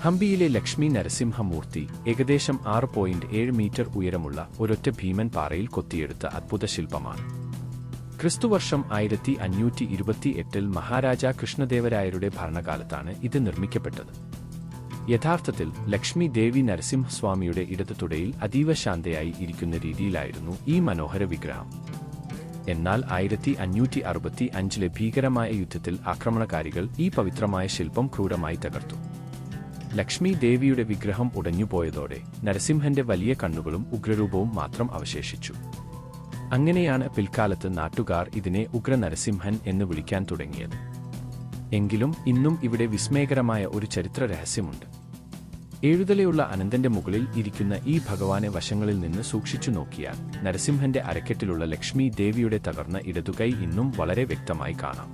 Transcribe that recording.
ഹംപിയിലെ ലക്ഷ്മി നരസിംഹമൂർത്തി ഏകദേശം 6.7 മീറ്റർ ഉയരമുള്ള ഒരൊറ്റ ഭീമൻ പാറയിൽ കൊത്തിയെടുത്ത അദ്ഭുത ശില്പമാണ്. ക്രിസ്തുവർഷം 1528-ൽ മഹാരാജാ കൃഷ്ണദേവരായരുടെ ഭരണകാലത്താണ് ഇത് നിർമ്മിക്കപ്പെട്ടത്. യഥാർത്ഥത്തിൽ ലക്ഷ്മി ദേവി നരസിംഹസ്വാമിയുടെ ഇടത് തുടയിൽ അതീവ ശാന്തയായി ഇരിക്കുന്ന രീതിയിലായിരുന്നു ഈ മനോഹര വിഗ്രഹം. എന്നാൽ 1565-ലെ ഭീകരമായ യുദ്ധത്തിൽ ആക്രമണകാരികൾ ഈ പവിത്രമായ ശില്പം ക്രൂരമായി തകർത്തു. ലക്ഷ്മി ദേവിയുടെ വിഗ്രഹം ഉടഞ്ഞുപോയതോടെ നരസിംഹന്റെ വലിയ കണ്ണുകളും ഉഗ്രരൂപവും മാത്രം അവശേഷിച്ചു. അങ്ങനെയാണ് പിൽക്കാലത്ത് നാട്ടുകാർ ഇതിനെ ഉഗ്രനരസിംഹൻ എന്ന് വിളിക്കാൻ തുടങ്ങിയത്. എങ്കിലും ഇന്നും ഇവിടെ വിസ്മയകരമായ ഒരു ചരിത്ര രഹസ്യമുണ്ട്. എഴുതലയുള്ള അനന്തന്റെ മുകളിൽ ഇരിക്കുന്ന ഈ ഭഗവാനെ വശങ്ങളിൽ നിന്ന് സൂക്ഷിച്ചു നോക്കിയാൽ നരസിംഹന്റെ അരക്കെട്ടിലുള്ള ലക്ഷ്മി ദേവിയുടെ തകർന്ന ഇടതുകൈ ഇന്നും വളരെ വ്യക്തമായി കാണാം.